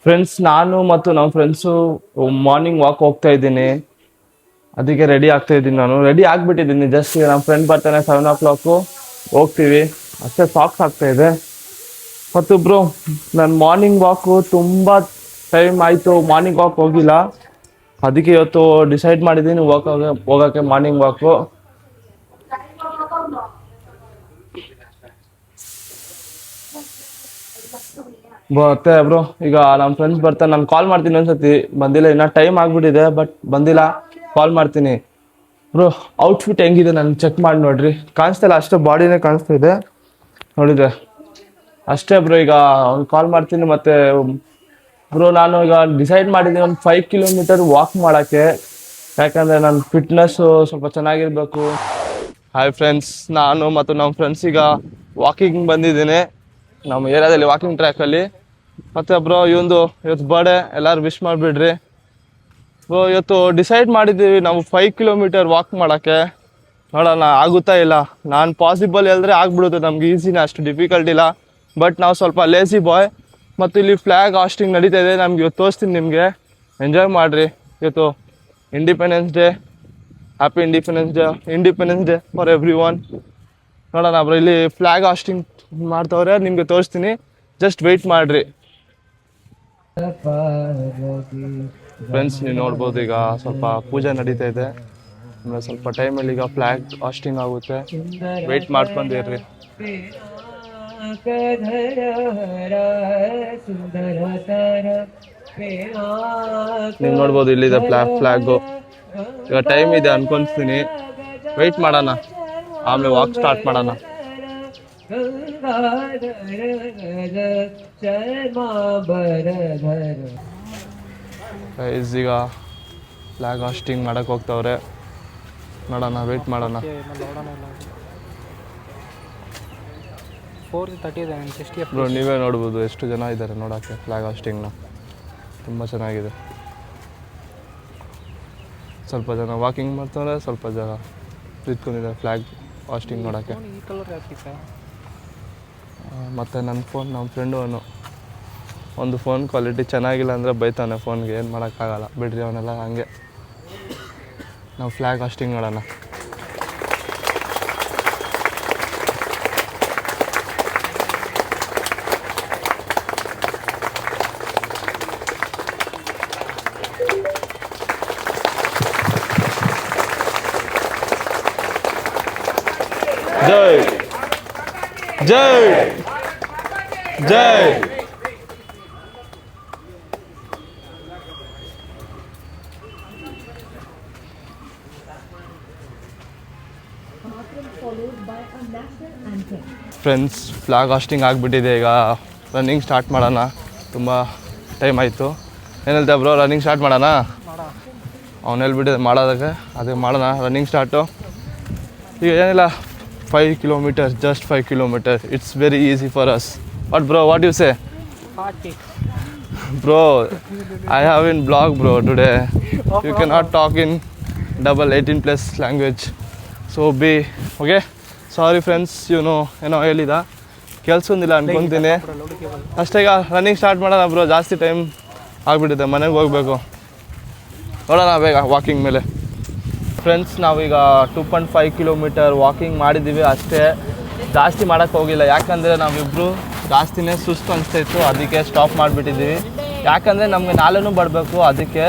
Friends, ನಾನು ಮತ್ತು ನಮ್ಮ ಫ್ರೆಂಡ್ಸು ಮಾರ್ನಿಂಗ್ ವಾಕ್ ಹೋಗ್ತಾ ಇದ್ದೀನಿ. ಅದಕ್ಕೆ ರೆಡಿ ಆಗ್ತಾ ಇದ್ದೀನಿ. ನಾನು ರೆಡಿ ಆಗಿಬಿಟ್ಟಿದ್ದೀನಿ. ಜಸ್ಟ್ ಈಗ ನಮ್ಮ ಫ್ರೆಂಡ್ ಬರ್ತಾನೆ 7 o'clock, ಹೋಗ್ತೀವಿ ಅಷ್ಟೇ. ಸಾಕ್ಸ್ ಆಗ್ತಾ ಇದೆ. ಮತ್ತು ಬ್ರೋ, ನಾನು ಮಾರ್ನಿಂಗ್ ವಾಕು ತುಂಬ ಟೈಮ್ ಆಯಿತು ಮಾರ್ನಿಂಗ್ ವಾಕ್ ಹೋಗಿಲ್ಲ. ಅದಕ್ಕೆ ಇವತ್ತು ಡಿಸೈಡ್ ಮಾಡಿದ್ದೀನಿ ಹೋಗೋಕ್ಕೆ ಮಾರ್ನಿಂಗ್ ವಾಕು. ಮತ್ತೆ ಬ್ರೋ, ಈಗ ನಮ್ಮ ಫ್ರೆಂಡ್ಸ್ ಬರ್ತಾರೆ. ನಾನು ಕಾಲ್ ಮಾಡ್ತೀನಿ ಒಂದ್ಸತಿ. ಬಂದಿಲ್ಲ, ಇನ್ನೂ ಟೈಮ್ ಆಗ್ಬಿಟ್ಟಿದೆ, ಬಟ್ ಬಂದಿಲ್ಲ. ಕಾಲ್ ಮಾಡ್ತೀನಿ. ಬ್ರೋ, ಔಟ್ಫಿಟ್ ಹೆಂಗಿದೆ ನಾನು ಚೆಕ್ ಮಾಡಿ ನೋಡ್ರಿ. ಕಾಣಿಸ್ತಾ ಇಲ್ಲ, ಅಷ್ಟೇ ಬಾಡಿನೇ ಕಾಣಿಸ್ತಾ ಇದೆ. ನೋಡಿದೆ ಅಷ್ಟೇ ಬ್ರೋ. ಈಗ ಅವ್ನು ಕಾಲ್ ಮಾಡ್ತೀನಿ. ಮತ್ತೆ ಬ್ರೋ, ನಾನು ಈಗ ಡಿಸೈಡ್ ಮಾಡಿದ್ದೀನಿ ಒಂದು 5 kilometer ವಾಕ್ ಮಾಡೋಕ್ಕೆ. ಯಾಕಂದರೆ ನನ್ನ ಫಿಟ್ನೆಸ್ಸು ಸ್ವಲ್ಪ ಚೆನ್ನಾಗಿರಬೇಕು. ಹಾಯ್ ಫ್ರೆಂಡ್ಸ್, ನಾನು ಮತ್ತು ನಮ್ಮ ಫ್ರೆಂಡ್ಸ್ ಈಗ ವಾಕಿಂಗ್ ಬಂದಿದ್ದೀನಿ ನಮ್ಮ ಏರಿಯಾದಲ್ಲಿ, ವಾಕಿಂಗ್ ಟ್ರ್ಯಾಕಲ್ಲಿ. ಮತ್ತು ಬ್ರೋ, ಇವತ್ತು ಬರ್ಡೇ, ಎಲ್ಲರೂ ವಿಶ್ ಮಾಡಿಬಿಡ್ರಿ ಬ್ರೋ. ಇವತ್ತು ಡಿಸೈಡ್ ಮಾಡಿದ್ದೀವಿ ನಾವು 5 kilometer ವಾಕ್ ಮಾಡೋಕ್ಕೆ. ನೋಡೋಣ ಆಗುತ್ತಾ ಇಲ್ಲ. ನಾನು ಪಾಸಿಬಲ್ ಹೇಳಿದ್ರೆ ಆಗ್ಬಿಡುತ್ತೆ, ನಮ್ಗೆ ಈಸಿನೇ, ಅಷ್ಟು ಡಿಫಿಕಲ್ಟ್ ಇಲ್ಲ. ಬಟ್ ನಾವು ಸ್ವಲ್ಪ ಲೇಸಿ ಬಾಯ್. ಮತ್ತು ಇಲ್ಲಿ ಫ್ಲ್ಯಾಗ್ ಹಾಸ್ಟಿಂಗ್ ನಡೀತಾ ಇದೆ. ನಮ್ಗೆ ಇವತ್ತು ತೋರಿಸ್ತೀನಿ ನಿಮಗೆ. ಎಂಜಾಯ್ ಮಾಡಿರಿ. ಇವತ್ತು independence day. Happy independence day for every one. ನೋಡೋಣ ಬ್ರೋ, ಇಲ್ಲಿ ಫ್ಲ್ಯಾಗ್ ಹಾಸ್ಟಿಂಗ್ ಮಾಡ್ತವ್ರೆ, ನಿಮಗೆ ತೋರಿಸ್ತೀನಿ. ಜಸ್ಟ್ ವೆಯ್ಟ್ ಮಾಡಿರಿ ಫ್ರೆಂಡ್ಸ್. ನೀವು ನೋಡ್ಬೋದು, ಈಗ ಸ್ವಲ್ಪ ಪೂಜೆ ನಡೀತಾ ಇದೆ. ಆಮೇಲೆ ಸ್ವಲ್ಪ ಟೈಮಲ್ಲಿ ಈಗ ಫ್ಲ್ಯಾಗ್ ಹಾಸ್ಟಿಂಗ್ ಆಗುತ್ತೆ. ವೆಯ್ಟ್ ಮಾಡ್ಕೊಂಡಿರ್ರಿ. ನೀವು ನೋಡ್ಬೋದು, ಇಲ್ಲಿದೆ ಫ್ಲ್ಯಾಗು. ಈಗ ಟೈಮ್ ಇದೆ ಅನ್ಕೊಂತೀನಿ. ವೆಯ್ಟ್ ಮಾಡೋಣ, ಆಮೇಲೆ ವಾಕ್ ಸ್ಟಾರ್ಟ್ ಮಾಡೋಣ. ಈಗ ಫ್ಲ್ಯಾಗ್ ಹಾಸ್ಟಿಂಗ್ ಮಾಡಕ್ಕೆ ಹೋಗ್ತವ್ರೆ. ನೋಡೋಣ, ವೆಯ್ಟ್ ಮಾಡೋಣ. 4:30 ಬ್ರೋ, ನೀವೇ ನೋಡ್ಬೋದು ಎಷ್ಟು ಜನ ಇದ್ದಾರೆ ನೋಡೋಕ್ಕೆ ಫ್ಲ್ಯಾಗ್ ಹಾಸ್ಟಿಂಗ್ನ. ತುಂಬ ಚೆನ್ನಾಗಿದೆ. ಸ್ವಲ್ಪ ಜನ ವಾಕಿಂಗ್ ಮಾಡ್ತಾರೆ, ಸ್ವಲ್ಪ ಜನ ನಿಂತ್ಕೊಂಡಿದ್ದಾರೆ ಫ್ಲ್ಯಾಗ್ ಹಾಸ್ಟಿಂಗ್ ನೋಡೋಕ್ಕೆ. ಮತ್ತು ನಮ್ಮ ಫ್ರೆಂಡು ಒಂದು ಫೋನ್ ಕ್ವಾಲಿಟಿ ಚೆನ್ನಾಗಿಲ್ಲ ಅಂದರೆ ಬೈತಾನೆ ಫೋನ್ಗೆ. ಏನು ಮಾಡೋಕ್ಕಾಗಲ್ಲ ಬಿಡ್ರಿ, ಅವನೆಲ್ಲ ಹಂಗೆ. ನಾವು ಫ್ಲ್ಯಾಗ್ ಹಾಸ್ಟಿಂಗ್ ನೋಡೋಣ. ಜೈ ಜೈ ಜೈ. ಫ್ರೆಂಡ್ಸ್, ಫ್ಲ್ಯಾಗ್ ಹಾಸ್ಟಿಂಗ್ ಆಗಿಬಿಟ್ಟಿದೆ. ಈಗ ರನ್ನಿಂಗ್ ಸ್ಟಾರ್ಟ್ ಮಾಡೋಣ. ತುಂಬ ಟೈಮ್ ಆಯಿತು. ಏನು ಹೇಳ್ತಾ ಬ್ರೋ, ರನ್ನಿಂಗ್ ಸ್ಟಾರ್ಟ್ ಮಾಡೋಣ? ಅವ್ನು ಹೇಳ್ಬಿಟ್ಟಿದೆ ಮಾಡೋದಕ್ಕೆ, ಅದೇ ಮಾಡೋಣ. Running start. ಈಗ ಏನಿಲ್ಲ, 5 kilometers, just 5 kilometers. It's very easy for us. What do you say? Party. Bro, I have in blog bro today. You cannot talk in double 18+ language. So be okay. Sorry friends, ಏನೋ ಹೇಳಿದ ಕೆಲಸೊಂದಿಲ್ಲ ಅನ್ಕೊತೀನಿ ಅಷ್ಟೇ. ಈಗ running start ಮಾಡೋಣ bro. ಜಾಸ್ತಿ time ಆಗಿಬಿಟ್ಟಿದೆ, ಮನೆಗೆ ಹೋಗಬೇಕು. ನೋಡೋಣ ಬೇಗ ವಾಕಿಂಗ್ ಮೇಲೆ. ಫ್ರೆಂಡ್ಸ್, ನಾವೀಗ 2.5 kilometer ವಾಕಿಂಗ್ ಮಾಡಿದ್ದೀವಿ ಅಷ್ಟೇ. ಜಾಸ್ತಿ ಮಾಡೋಕ್ಕೆ ಹೋಗಿಲ್ಲ, ಯಾಕಂದರೆ ನಾವಿಬ್ಬರು ಜಾಸ್ತಿನೇ ಸುಸ್ತು ಅನಿಸ್ತಾಯಿತ್ತು. ಅದಕ್ಕೆ ಸ್ಟಾಪ್ ಮಾಡಿಬಿಟ್ಟಿದ್ದೀವಿ. ಯಾಕಂದರೆ ನಮಗೆ ನಾಳೆನೂ ಬರಬೇಕು, ಅದಕ್ಕೆ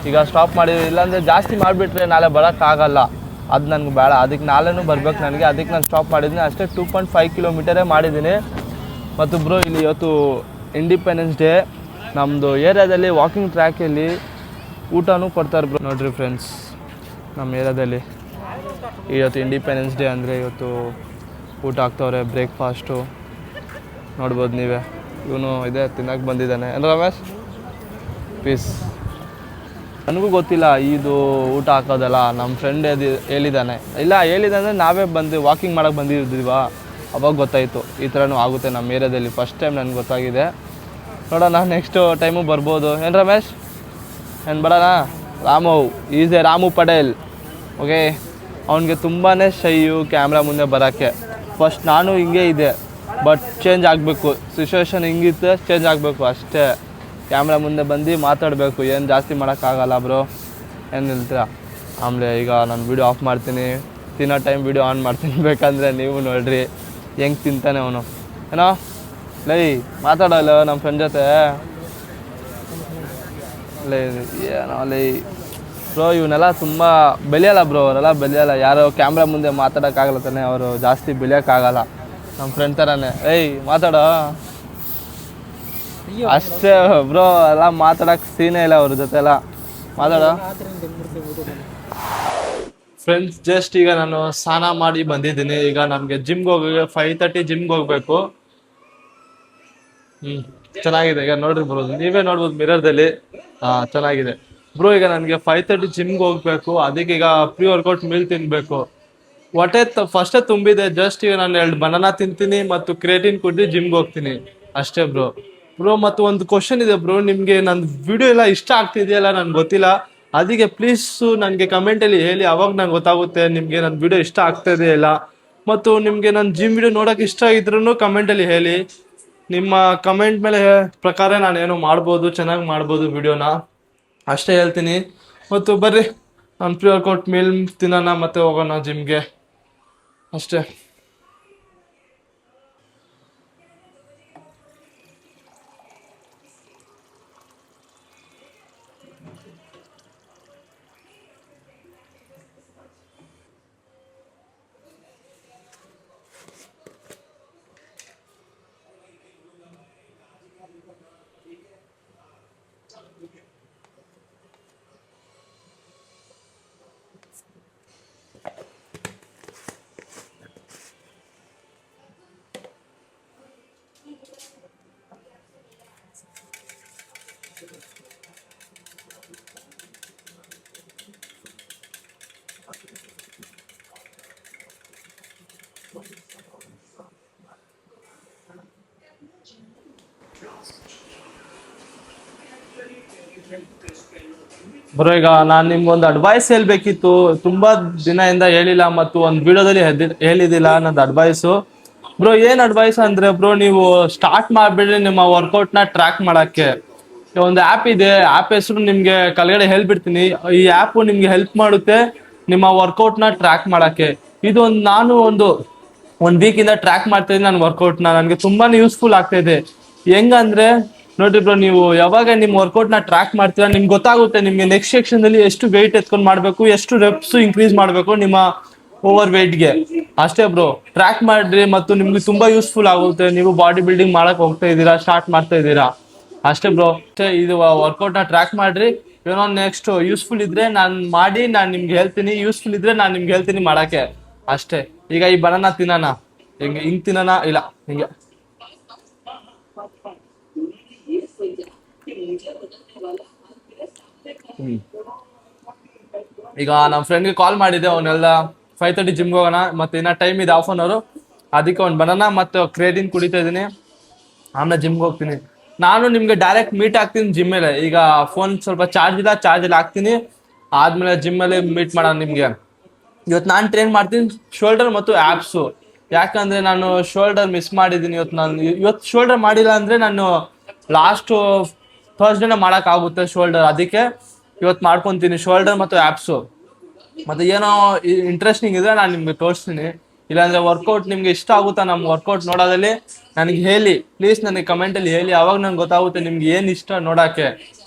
ಈಗ ಸ್ಟಾಪ್ ಮಾಡಿದ್ದೀವಿ. ಇಲ್ಲಾಂದರೆ ಜಾಸ್ತಿ ಮಾಡಿಬಿಟ್ರೆ ನಾಳೆ ಬರೋಕ್ಕಾಗಲ್ಲ, ಅದು ನನಗೆ ಬೇಡ. ಅದಕ್ಕೆ ನಾಳೆನೂ ಬರಬೇಕು ನನಗೆ, ಅದಕ್ಕೆ ನಾನು ಸ್ಟಾಪ್ ಮಾಡಿದ್ದೀನಿ ಅಷ್ಟೇ. 2.5 kilometer ಮಾಡಿದ್ದೀನಿ. ಮತ್ತು ಬ್ರೋ, ಇಲ್ಲಿ ಇವತ್ತು ಇಂಡಿಪೆಂಡೆನ್ಸ್ ಡೇ. ನಮ್ಮದು ಏರಿಯಾದಲ್ಲಿ ವಾಕಿಂಗ್ ಟ್ರ್ಯಾಕಲ್ಲಿ ಊಟನೂ ಕೊಡ್ತಾರೆ ಬ್ರೋ. ನೋಡಿರಿ ಫ್ರೆಂಡ್ಸ್, ನಮ್ಮ ಏರಿಯಾದಲ್ಲಿ ಇವತ್ತು ಇಂಡಿಪೆಂಡೆನ್ಸ್ ಡೇ ಅಂದರೆ ಇವತ್ತು ಊಟ ಹಾಕ್ತವ್ರೆ. ಬ್ರೇಕ್ಫಾಸ್ಟು ನೋಡ್ಬೋದು ನೀವೇ. ಇವನು ಇದೆ ತಿನ್ನಕ್ಕೆ ಬಂದಿದ್ದಾನೆ. ಏನು ರಮೇಶ್? ಪೀಸ್. ನನಗೂ ಗೊತ್ತಿಲ್ಲ ಇದು ಊಟ ಹಾಕೋದಲ್ಲ, ನಮ್ಮ ಫ್ರೆಂಡ್ ಹೇಳಿದ್ದಾನೆ. ಇಲ್ಲ ಹೇಳಿದ್ದಾನೆ, ನಾವೇ ಬಂದು ವಾಕಿಂಗ್ ಮಾಡೋಕ್ಕೆ ಬಂದಿದ್ದೀವ, ಅವಾಗ ಗೊತ್ತಾಯಿತು ಈ ಥರನೂ ಆಗುತ್ತೆ ನಮ್ಮ ಏರಿಯಾದಲ್ಲಿ. ಫಸ್ಟ್ ಟೈಮ್ ನನಗೆ ಗೊತ್ತಾಗಿದೆ. ನೋಡೋಣ, ನೆಕ್ಸ್ಟ್ ಟೈಮು ಬರ್ಬೋದು. ಏನು ರಮೇಶ್? ಏನು ಬರೋಣ? Is A Ramu Patel. Okay, ಅವನಿಗೆ ತುಂಬಾ ಶೈಯು ಕ್ಯಾಮ್ರಾ ಮುಂದೆ ಬರೋಕ್ಕೆ. ಫಸ್ಟ್ ನಾನು ಹಿಂಗೆ ಇದೆ, ಬಟ್ ಚೇಂಜ್ ಆಗಬೇಕು. ಸಿಚುವೇಶನ್ ಹಿಂಗಿತ್ತು, ಚೇಂಜ್ ಆಗಬೇಕು ಅಷ್ಟೇ. ಕ್ಯಾಮ್ರಾ ಮುಂದೆ ಬಂದು ಮಾತಾಡಬೇಕು, ಏನು ಜಾಸ್ತಿ ಮಾಡೋಕ್ಕಾಗಲ್ಲ ಬ್ರೋ. ಏನು ಹೇಳ್ತೀರಾ? ಆಮೇಲೆ ಈಗ ನಾನು ವೀಡಿಯೋ ಆಫ್ ಮಾಡ್ತೀನಿ, ತಿನ್ನೋ ಟೈಮ್ ವೀಡಿಯೋ ಆನ್ ಮಾಡ್ತೀನಿ. ಬೇಕಂದರೆ ನೀವು ನೋಡ್ರಿ ಹೆಂಗೆ ತಿಂತಾನೆ ಅವನು. ಏನೋ ಲೈ ಮಾತಾಡಲ್ಲ ನಮ್ಮ ಫ್ರೆಂಡ್ ಜೊತೆ ಲೈ. ಏನೋ ಲೈ ಬ್ರೋ, ಇವನ್ನೆಲ್ಲ ತುಂಬ ಬೆಳೆಯಲ್ಲ ಬ್ರೋ, ಅವರೆಲ್ಲ ಬೆಳೆಯಲ್ಲ. ಯಾರೋ ಕ್ಯಾಮ್ರಾ ಮುಂದೆ ಮಾತಾಡೋಕ್ಕಾಗಲ್ಲ ತಾನೆ, ಅವರು ಜಾಸ್ತಿ ಬೆಳೆಯೋಕ್ಕಾಗಲ್ಲ. ನಮ್ಮ ಫ್ರೆಂಡ್ ಥರನೇ. ಏಯ್ ಮಾತಾಡೋ ಅಷ್ಟೇ ಬ್ರೋ, ಎಲ್ಲ ಮಾತಾಡೋಕ್ಕೆ ಸೀನೇ ಇಲ್ಲ ಅವ್ರ ಜೊತೆ ಎಲ್ಲ. ಮಾತಾಡೋ ಫ್ರೆಂಡ್ಸ್. ಜಸ್ಟ್ ಈಗ ನಾನು ಸ್ನಾನ ಮಾಡಿ ಬಂದಿದ್ದೀನಿ. ಈಗ ನಮಗೆ ಜಿಮ್ಗೆ ಹೋಗಿ 5:30 ಜಿಮ್ಗೆ ಹೋಗ್ಬೇಕು. ಚೆನ್ನಾಗಿದೆ. ಈಗ ನೋಡ್ರಿ ಬ್ರೋ, ನೀವೇ ನೋಡ್ಬೋದು ಮಿರರ್ದಲ್ಲಿ. ಚೆನ್ನಾಗಿದೆ ಬ್ರೋ. ಈಗ ನನಗೆ 5:30 ಜಿಮ್ಗೆ ಹೋಗ್ಬೇಕು. ಅದಕ್ಕೆ ಈಗ ಪ್ರೀ ವರ್ಕೌಟ್ ಮೀಲ್ ತಿನ್ಬೇಕು. ಹೊಟ್ಟೆ ಫಸ್ಟೇ ತುಂಬಿದೆ. ಜಸ್ಟ್ ಈಗ ನಾನು 2 ಬನಾನಾ ತಿಂತೀನಿ ಮತ್ತು ಕ್ರೇಟಿನ್ ಕುಡ್ದು ಜಿಮ್ಗೆ ಹೋಗ್ತೀನಿ ಅಷ್ಟೇ ಬ್ರೋ. ಮತ್ತು ಒಂದು ಕ್ವಶನ್ ಇದೆ ಬ್ರೋ, ನಿಮಗೆ ನನ್ನ ವಿಡಿಯೋ ಎಲ್ಲ ಇಷ್ಟ ಆಗ್ತಿದೆಯಲ್ಲ ನನಗೆ ಗೊತ್ತಿಲ್ಲ. ಅದಕ್ಕೆ ಪ್ಲೀಸು ನನಗೆ ಕಮೆಂಟಲ್ಲಿ ಹೇಳಿ, ಅವಾಗ ನಂಗೆ ಗೊತ್ತಾಗುತ್ತೆ ನಿಮಗೆ ನನ್ನ ವಿಡಿಯೋ ಇಷ್ಟ ಆಗ್ತಾಯಿದೆಯಾ ಇಲ್ಲ. ಮತ್ತು ನಿಮಗೆ ನನ್ನ ಜಿಮ್ ವಿಡಿಯೋ ನೋಡೋಕೆ ಇಷ್ಟ ಇದ್ರೂ ಕಮೆಂಟಲ್ಲಿ ಹೇಳಿ. ನಿಮ್ಮ ಕಮೆಂಟ್ ಮೇಲೆ ಪ್ರಕಾರ ನಾನೇನೋ ಮಾಡ್ಬೋದು, ಚೆನ್ನಾಗಿ ಮಾಡ್ಬೋದು ವಿಡಿಯೋನ, ಅಷ್ಟೇ ಹೇಳ್ತೀನಿ. ಮತ್ತು ಬರ್ರಿ ನಾನು ಪ್ರೀ ವರ್ಕೌಟ್ ಮೀಲ್ ತಿನ್ನೋಣ ಮತ್ತು ಹೋಗೋಣ ಜಿಮ್ಗೆ ಅಷ್ಟೇ. ಬ್ರೋ, ಈಗ ನಾನು ನಿಮ್ಗೊಂದು ಅಡ್ವೈಸ್ ಹೇಳ್ಬೇಕಿತ್ತು. ತುಂಬಾ ದಿನದಿಂದ ಹೇಳಿಲ್ಲ ಮತ್ತು ಒಂದು ವಿಡಿಯೋದಲ್ಲಿ ಹೇಳಿದಿಲ್ಲ ನಂದು ಅಡ್ವೈಸು. ಬ್ರೋ ಏನು ಅಡ್ವೈಸ್ ಅಂದ್ರೆ ಬ್ರೋ, ನೀವು ಸ್ಟಾರ್ಟ್ ಮಾಡಿಬಿಡ್ರಿ ನಿಮ್ಮ ವರ್ಕೌಟ್ನ ಟ್ರ್ಯಾಕ್ ಮಾಡೋಕ್ಕೆ. ಒಂದು ಆ್ಯಪ್ ಇದೆ, ಆ್ಯಪ್ ಹೆಸರು ನಿಮಗೆ ಕೆಳಗಡೆ ಹೇಳ್ಬಿಡ್ತೀನಿ. ಈ ಆ್ಯಪು ನಿಮಗೆ ಹೆಲ್ಪ್ ಮಾಡುತ್ತೆ ನಿಮ್ಮ ವರ್ಕೌಟ್ನ ಟ್ರ್ಯಾಕ್ ಮಾಡೋಕ್ಕೆ. ನಾನು ಒಂದು ವೀಕಿಂದ ಟ್ರ್ಯಾಕ್ ಮಾಡ್ತಾ ಇದ್ದೀನಿ ನನ್ನ ವರ್ಕೌಟ್ನ. ನನಗೆ ತುಂಬಾ ಯೂಸ್ಫುಲ್ ಆಗ್ತಾ ಇದೆ. ಹೆಂಗಂದ್ರೆ ನೋಡ್ರಿ ಬ್ರೋ, ನೀವು ಯಾವಾಗ ನಿಮ್ಮ ವರ್ಕೌಟ್ನ ಟ್ರ್ಯಾಕ್ ಮಾಡ್ತೀರಾ ನಿಮ್ಗೆ ಗೊತ್ತಾಗುತ್ತೆ ನಿಮಗೆ ನೆಕ್ಸ್ಟ್ ಸೆಕ್ಷನ್ದಲ್ಲಿ ಎಷ್ಟು ವೆಯ್ಟ್ ಎತ್ಕೊಂಡು ಮಾಡಬೇಕು, ಎಷ್ಟು ರೆಪ್ಸ್ ಇನ್ಕ್ರೀಸ್ ಮಾಡಬೇಕು ನಿಮ್ಮ ಓವರ್ ವೆಯ್ಟ್ಗೆ. ಅಷ್ಟೇ ಬ್ರೋ, ಟ್ರ್ಯಾಕ್ ಮಾಡ್ರಿ ಮತ್ತು ನಿಮ್ಗೆ ತುಂಬಾ ಯೂಸ್ಫುಲ್ ಆಗುತ್ತೆ. ನೀವು ಬಾಡಿ ಬಿಲ್ಡಿಂಗ್ ಮಾಡಕ್ ಹೋಗ್ತಾ ಇದ್ದೀರಾ, ಸ್ಟಾರ್ಟ್ ಮಾಡ್ತಾ ಇದ್ದೀರಾ ಅಷ್ಟೇ ಬ್ರೋ. ಅಷ್ಟೇ, ಇದು ವರ್ಕೌಟ್ನ ಟ್ರ್ಯಾಕ್ ಮಾಡ್ರಿ. ಏನೋ ನೆಕ್ಸ್ಟ್ ಯೂಸ್ಫುಲ್ ಇದ್ರೆ ನಾನು ನಿಮ್ಗೆ ಹೇಳ್ತೀನಿ, ಯೂಸ್ಫುಲ್ ಇದ್ರೆ ನಾನು ನಿಮ್ಗೆ ಹೇಳ್ತೀನಿ ಮಾಡಕ್ಕೆ ಅಷ್ಟೇ. ಈಗ ಈ ಬನಾನಾ ತಿನ್ನೋಣ. ಹಿಂಗೆ ತಿನ್ನೋಣ, ಇಲ್ಲ ಹಿಂಗೆ. ಈಗ ನಮ್ಮ ಫ್ರೆಂಡ್ಗೆ ಕಾಲ್ ಮಾಡಿದ್ದೆ, ಅವನ್ನೆಲ್ಲ 5:30 ಜಿಮ್ಗೆ ಹೋಗೋಣ ಮತ್ತೆ ಇನ್ನ ಟೈಮ್ ಇದೆ 1/2 hour. ಅದಕ್ಕೆ ಒಂದು ಬನಾನಾ ಮತ್ತು ಕ್ರೇಟಿನ್ ಕುಡಿತಾ ಇದ್ದೀನಿ. ಆಮೇಲೆ ಜಿಮ್ಗೆ ಹೋಗ್ತೀನಿ. ನಾನು ನಿಮ್ಗೆ ಡೈರೆಕ್ಟ್ ಮೀಟ್ ಆಗ್ತೀನಿ ಜಿಮ್ಮಲ್ಲಿ. ಈಗ ಫೋನ್ ಸ್ವಲ್ಪ ಚಾರ್ಜಲ್ಲಿ ಹಾಕ್ತೀನಿ. ಆದ್ಮೇಲೆ ಜಿಮ್ಮಲ್ಲಿ ಮೀಟ್ ಮಾಡೋಣ ನಿಮ್ಗೆ. ಇವತ್ತು ನಾನು ಟ್ರೈನ್ ಮಾಡ್ತೀನಿ ಶೋಲ್ಡರ್ ಮತ್ತು ಆ್ಯಪ್ಸು. ಯಾಕಂದ್ರೆ ನಾನು ಶೋಲ್ಡರ್ ಮಿಸ್ ಮಾಡಿದ್ದೀನಿ. ಇವತ್ತು ಶೋಲ್ಡರ್ ಮಾಡಿಲ್ಲ ಅಂದ್ರೆ ನಾನು ಲಾಸ್ಟ್ ಥರ್ಸ್ಡೇನ ಮಾಡೋಕ್ಕಾಗುತ್ತೆ ಶೋಲ್ಡರ್. ಅದಕ್ಕೆ ಇವತ್ತು ಮಾಡ್ಕೊತೀನಿ ಶೋಲ್ಡರ್ ಮತ್ತು ಆ್ಯಪ್ಸು. ಮತ್ತೆ ಏನೋ ಇಂಟ್ರೆಸ್ಟಿಂಗ್ ಇದೆ ನಾನು ನಿಮ್ಗೆ ತೋರಿಸ್ತೀನಿ. ಇಲ್ಲಾಂದ್ರೆ ವರ್ಕೌಟ್ ನಿಮ್ಗೆ ಇಷ್ಟ ಆಗುತ್ತಾ ನಮ್ಮ ವರ್ಕೌಟ್ ನೋಡೋದಲ್ಲಿ ನನಗೆ ಹೇಳಿ ಪ್ಲೀಸ್, ನನಗೆ ಕಮೆಂಟಲ್ಲಿ ಹೇಳಿ. ಅವಾಗ ನಂಗೆ ಗೊತ್ತಾಗುತ್ತೆ ನಿಮ್ಗೆ ಏನು ಇಷ್ಟ ನೋಡೋಕ್ಕೆ.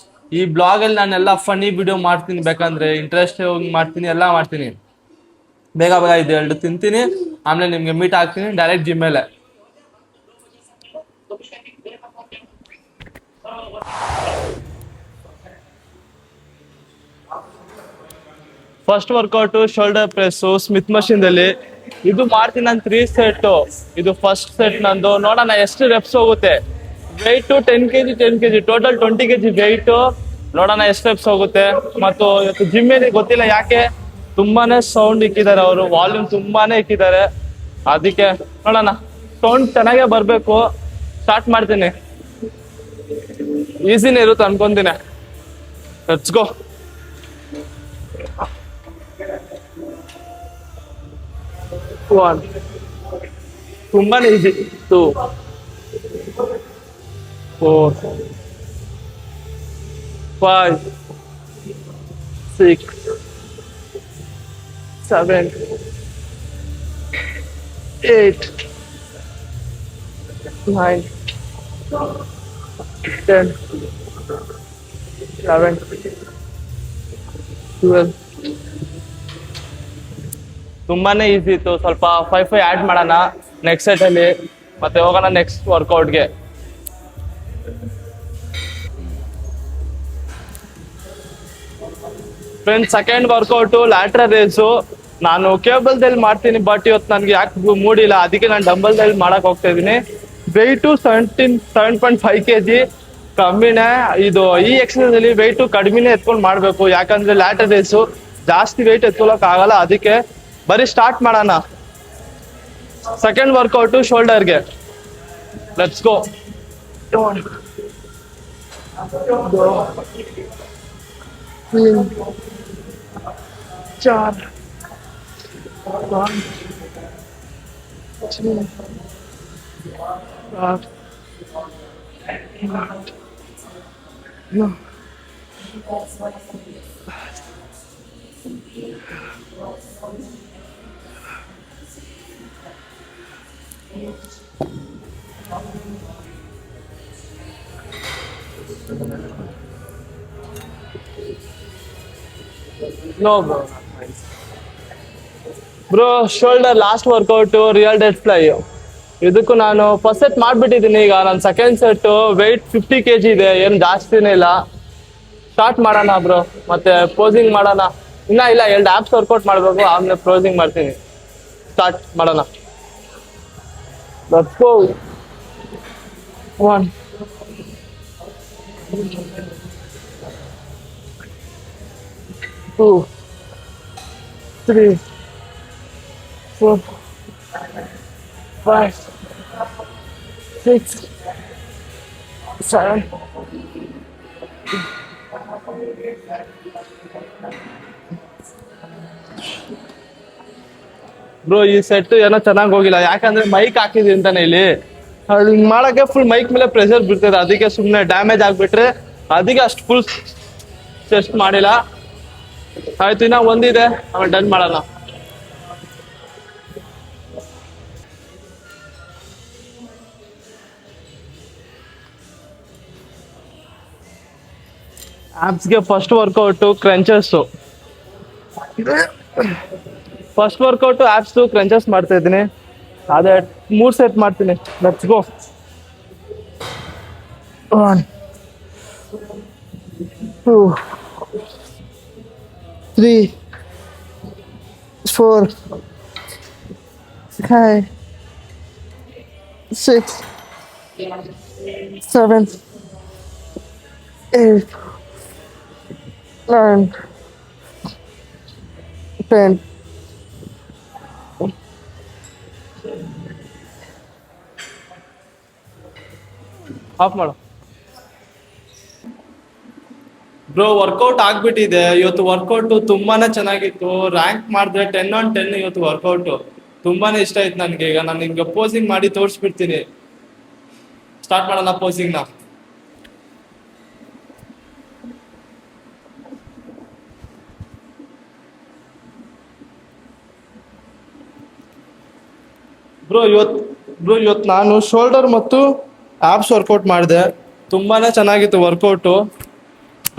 ಈ ಬ್ಲಾಗಲ್ಲಿ ನಾನೆಲ್ಲ ಫನ್ನಿ ವಿಡಿಯೋ ಮಾಡ್ತೀನಿ, ಬೇಕಂದ್ರೆ ಇಂಟ್ರೆಸ್ಟ್ ಮಾಡ್ತೀನಿ, ಎಲ್ಲ ಮಾಡ್ತೀನಿ. ಬೇಗ ಇದು 2 ತಿಂತೀನಿ, ಆಮೇಲೆ ನಿಮ್ಗೆ ಮೀಟ್ ಆಗ್ತೀನಿ ಡೈರೆಕ್ಟ್ ಜಿಮ್ ಮೇಲೆ. First workout shoulder press Smith ಮಷೀನ್ದಲ್ಲಿ. ಇದು ಮಾಡ್ತೀನಿ ನಾನು 3 ಸೆಟ್ಟು. ಇದು ಫಸ್ಟ್ ಸೆಟ್ ನಂದು. ನೋಡೋಣ ಎಷ್ಟು ರೆಪ್ಸ್ ಹೋಗುತ್ತೆ. Weight 10 kg total 20 kg weight. ನೋಡೋಣ ಎಷ್ಟು ರೆಪ್ಸ್ ಹೋಗುತ್ತೆ. ಮತ್ತು ಇವತ್ತು ಜಿಮ್ಮಲ್ಲಿ ಗೊತ್ತಿಲ್ಲ ಯಾಕೆ ತುಂಬಾನೇ ಸೌಂಡ್ ಇಕ್ಕಿದ್ದಾರೆ ಅವರು, ವಾಲ್ಯೂಮ್ ತುಂಬಾನೇ ಇಕ್ಕಿದ್ದಾರೆ. ಅದಕ್ಕೆ ನೋಡೋಣ, ಸೌಂಡ್ ಚೆನ್ನಾಗೇ ಬರಬೇಕು. ಸ್ಟಾರ್ಟ್ ಮಾಡ್ತೀನಿ. ಈಸಿನೇ ಇರುತ್ತೆ ಅನ್ಕೊಂತೀನಿ. Let's go. One. ತುಂಬಾನೇ ಈಸಿ. 2 4 5, 6, 7, 8, 9, 10, 11, 12. ತುಂಬಾನೇ ಈಸಿ ಇತ್ತು. ಸ್ವಲ್ಪ 5 ಆ್ಯಡ್ ಮಾಡೋಣ ನೆಕ್ಸ್ಟ್ ಸೆಟಲ್ಲಿ, ಮತ್ತೆ ಹೋಗೋಣ ನೆಕ್ಸ್ಟ್ ವರ್ಕೌಟ್ಗೆ. Friends, second workout lateral raise. ನಾನು ಕೇಬಲ್ದಲ್ಲಿ ಮಾಡ್ತೀನಿ, ಬಟ್ ಇವತ್ತು ನನಗೆ ಯಾಕೆ ಮೂಡಿಲ್ಲ, ಅದಕ್ಕೆ ನಾನು ಡಂಬಲ್ದಲ್ಲಿ ಮಾಡಕ್ ಹೋಗ್ತಾ ಇದ್ದೀನಿ. ವೆಯ್ಟು 7.5 kg ಕಮ್ಮಿನೇ. ಇದು ಈ ಎಕ್ಸರ್ಸೈಸ್ ಅಲ್ಲಿ ವೆಯ್ಟು ಕಡಿಮೆನೇ ಎತ್ಕೊಂಡು ಮಾಡಬೇಕು, ಯಾಕಂದ್ರೆ ಲ್ಯಾಟ್ರಲ್ ರೇಸು ಜಾಸ್ತಿ ವೆಯ್ಟ್ ಎತ್ಕೊಳಕ್ ಆಗಲ್ಲ. ಅದಕ್ಕೆ ಬರೀ ಸ್ಟಾರ್ಟ್ ಮಾಡೋಣ. ಸೆಕೆಂಡ್ ವರ್ಕೌಟು ಶೋಲ್ಡರ್ಗೆ. Let's go. 4, 1, 2, 5, 8, 9. No, bro. Bro, shoulder last workout rear ಡೆಡ್ ಫ್ಲೈ. ಇದಕ್ಕೂ ನಾನು ಫಸ್ಟ್ ಸೆಟ್ ಮಾಡಿಬಿಟ್ಟಿದ್ದೀನಿ. ಈಗ ನನ್ನ ಸೆಕೆಂಡ್ ಸೆಟ್ಟು ವೆಯ್ಟ್ 50 kg ಇದೆ, ಏನು ಜಾಸ್ತಿನೇ ಇಲ್ಲ. ಸ್ಟಾರ್ಟ್ ಮಾಡೋಣ ಬ್ರೋ, ಮತ್ತೆ ಪೋಸಿಂಗ್ ಮಾಡೋಣ. ಇಲ್ಲ 2 ಆ್ಯಪ್ಸ್ ವರ್ಕೌಟ್ ಮಾಡಬೇಕು, ಆಮೇಲೆ ಪೋಸಿಂಗ್ ಮಾಡ್ತೀನಿ. ಸ್ಟಾರ್ಟ್ ಮಾಡೋಣ. Let's go. 1, 2, 3, 4, 5, 6, 7. ಬ್ರೋ, ಈ ಸೆಟ್ ಏನೋ ಚೆನ್ನಾಗಿ ಹೋಗಿಲ್ಲ, ಯಾಕಂದ್ರೆ ಮೈಕ್ ಹಾಕಿದ್ವಿ ಅಂತಾನೆ ಇಲ್ಲಿ. ಅದು ಹಿಂಗ್ ಮಾಡಕ್ಕೆ ಫುಲ್ ಮೈಕ್ ಮೇಲೆ ಪ್ರೆಷರ್ ಬೀಳ್ತದೆ, ಅದಕ್ಕೆ ಸುಮ್ಮನೆ ಡ್ಯಾಮೇಜ್ ಆಗ್ಬಿಟ್ರೆ. ಅದಕ್ಕೆ ಅಷ್ಟು ಫುಲ್ ಚೆಸ್ಟ್ ಮಾಡಿಲ್ಲ. ಆಯ್ತು, ಇನ್ನ ಒಂದಿದೆ, ಆಮೇಲೆ ಡನ್ ಮಾಡೋಣ. ಆಪ್ಸ್ಗೆ first workout crunches. First workout abs crunches ಮಾಡ್ತಾ ಇದ್ದೀನಿ. ಅದೇ 3 ಸೆಟ್ ಮಾಡ್ತೀನಿ. Let's go. 1, 2, 3, 4, 5, 6, 7, 8, 9, 10. ಆಫ್ ಮಾಡು ಬ್ರೋ. ವರ್ಕೌಟ್ ಆಗ್ಬಿಟ್ಟಿದೆ. ಇವತ್ತು ವರ್ಕೌಟ್ ತುಂಬಾನೇ ಚೆನ್ನಾಗಿತ್ತು. ರ್ಯಾಂಕ್ ಮಾಡಿದ್ರೆ 10 on 10 ಇವತ್ತು ವರ್ಕೌಟ್ ತುಂಬಾನೇ ಇಷ್ಟ ಆಯ್ತು ನನಗೆ. ಈಗ ನಾನು ನಿಮ್ಗೆ ಪೋಸಿಂಗ್ ಮಾಡಿ ತೋರಿಸ್ಬಿಡ್ತೀನಿ. ಸ್ಟಾರ್ಟ್ ಮಾಡೋಣ ಪೋಸಿಂಗ್ನ. ಬ್ರೋ, ಇವತ್ತು ನಾನು ಶೋಲ್ಡರ್ ಮತ್ತು ಆಪ್ಸ್ ವರ್ಕೌಟ್ ಮಾಡಿದೆ. ತುಂಬಾನೇ ಚೆನ್ನಾಗಿತ್ತು ವರ್ಕೌಟು.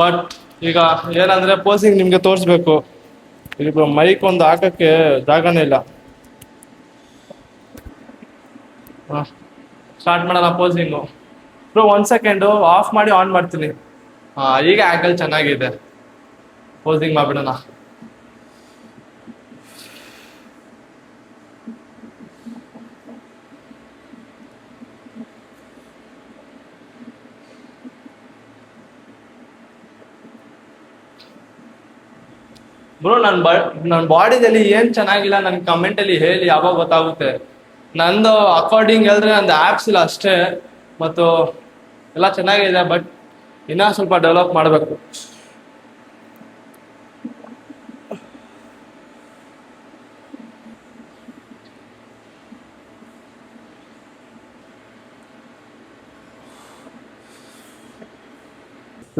ಬಟ್ ಈಗ ಏನಂದ್ರೆ ಪೋಸಿಂಗ್ ನಿಮ್ಗೆ ತೋರಿಸ್ಬೇಕು. ಈಗ ಮೈಕ್ ಒಂದು ಹಾಕಕ್ಕೆ ಜಾಗನೇ ಇಲ್ಲ. ಸ್ಟಾರ್ಟ್ ಮಾಡೋಣ ಪೋಸಿಂಗು. ಬ್ರೋ, 1 ಸೆಕೆಂಡು ಆಫ್ ಮಾಡಿ ಆನ್ ಮಾಡ್ತೀನಿ. ಈಗ ಆ್ಯಂಗಲ್ ಚೆನ್ನಾಗಿದೆ. ಪೋಸಿಂಗ್ ಮಾಡ್ಬಿಡೋಣ. ಬ್ರೋ, ನನ್ನ ಬಾಡಿದಲ್ಲಿ ಏನು ಚೆನ್ನಾಗಿಲ್ಲ ನನ್ನ ಕಮೆಂಟಲ್ಲಿ ಹೇಳಿ, ಯಾವಾಗ ಗೊತ್ತಾಗುತ್ತೆ. ನಂದು ಅಕಾರ್ಡಿಂಗ್ ಹೇಳಿದ್ರೆ ನಂದು ಆ್ಯಪ್ಸ್ ಇಲ್ಲ ಅಷ್ಟೇ, ಮತ್ತು ಎಲ್ಲ ಚೆನ್ನಾಗಿದೆ. ಬಟ್ ಇನ್ನೂ ಸ್ವಲ್ಪ ಡೆವಲಪ್ ಮಾಡಬೇಕು.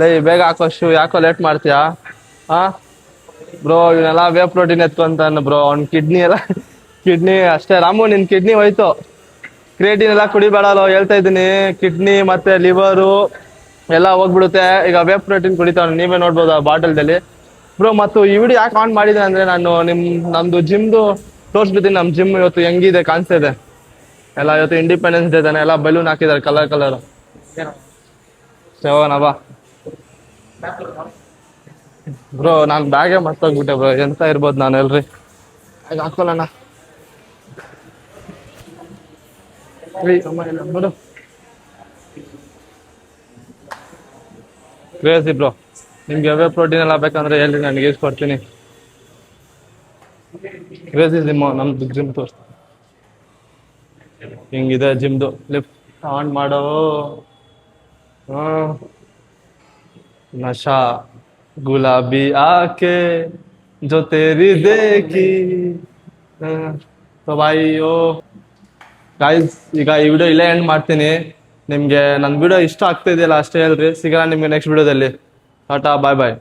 ಲೈ ಬೇಗ ಹಾಕೋ ಶೂ, ಯಾಕೋ ಲೇಟ್ ಮಾಡ್ತೀಯಾ? ಹಾ ಬ್ರೋ, ಇವನ್ನೆಲ್ಲ ವೇ ಪ್ರೋಟೀನ್ ಎತ್ಕೊಂತಾನೆ ಬ್ರೋ. ಅವ್ನ ಕಿಡ್ನಿ ಅಷ್ಟೇ. ರಾಮು, ನಿನ್ ಕಿಡ್ನಿ ಹೋಯ್ತು. ಕ್ರಿಯೇಟಿನ್ ಎಲ್ಲ ಕುಡಿಬೇಡಲ್ಲ, ಹೇಳ್ತಾ ಇದ್ದೀನಿ. ಕಿಡ್ನಿ ಮತ್ತೆ ಲಿವರು ಎಲ್ಲ ಹೋಗ್ಬಿಡುತ್ತೆ. ಈಗ ವೇ ಪ್ರೋಟೀನ್ ಕುಡಿತಾವ್, ನೀವೇ ನೋಡ್ಬೋದು ಆ ಬಾಟಲ್ದಲ್ಲಿ ಬ್ರೋ. ಮತ್ತು ಈ ವಿಡಿಯೋ ಯಾಕೆ ಆನ್ ಮಾಡಿದೆ ಅಂದ್ರೆ, ನಾನು ನಮ್ದು ಜಿಮ್ದು ತೋರಿಸ್ಬಿಡ್ತೀನಿ. ನಮ್ ಜಿಮ್ ಇವತ್ತು ಹೆಂಗಿದೆ ಕಾಣಿಸ್ತಾ ಇದೆ ಎಲ್ಲ. ಇವತ್ತು ಇಂಡಿಪೆಂಡೆನ್ಸ್ ಡೇ ತಾನೆ, ಎಲ್ಲ ಬಲೂನ್ ಹಾಕಿದ್ದಾರೆ ಕಲರ್. ಸೇವನ ಬಾ ಬ್ರೋ. ನಾನು ಬ್ಯಾಗೇ ಮರ್ತೋಗ್ಬಿಟ್ಟೆ ಬ್ರೋ. ಎಂತ ಇರ್ಬೋದು ನಾನು, ಎಲ್ರಿ ಈಗ ಹಾಕೊಳ್ಳೋಣ. ನೋಡು ಕ್ರೇಜಿ ಬ್ರೋ. ನಿಮ್ಗೆ ವೇ ಪ್ರೋಟೀನ್ ಎಲ್ಲ ಬೇಕಂದ್ರೆ ಹೇಳ್ರಿ, ನನಗೆ ಕೊಡ್ತೀನಿ. ಕ್ರೇಜಿ ಜಿಮ್, ನಮ್ದು ಜಿಮ್ ತೋರಿಸ್ತೀನಿ. ಹಿಂಗಿದೆ ಜಿಮ್ದು. ಲಿಫ್ಟ್ ಆನ್ ಮಾಡೋ. ನಶಾ ಗುಲಾಬಿ ಆಕೆ ಜೊ ತೇರಿ ದೇಖಿ. ಬಾಯಿಯೋ ಗಾಯ್ಸ್, ಈಗ ಈ ವಿಡಿಯೋ ಇಲ್ಲೇ ಎಂಡ್ ಮಾಡ್ತೀನಿ. ನಿಮಗೆ ನನ್ನ ವಿಡಿಯೋ ಇಷ್ಟ ಆಗ್ತಾ ಇದೆಯಲ್ಲ ಅಷ್ಟೇ ಹೇಳ್ರಿ. ಸಿಗೋಣ ನಿಮ್ಗೆ ನೆಕ್ಸ್ಟ್ ವಿಡಿಯೋದಲ್ಲಿ. ಟಾಟಾ, ಬಾಯ್ ಬಾಯ್.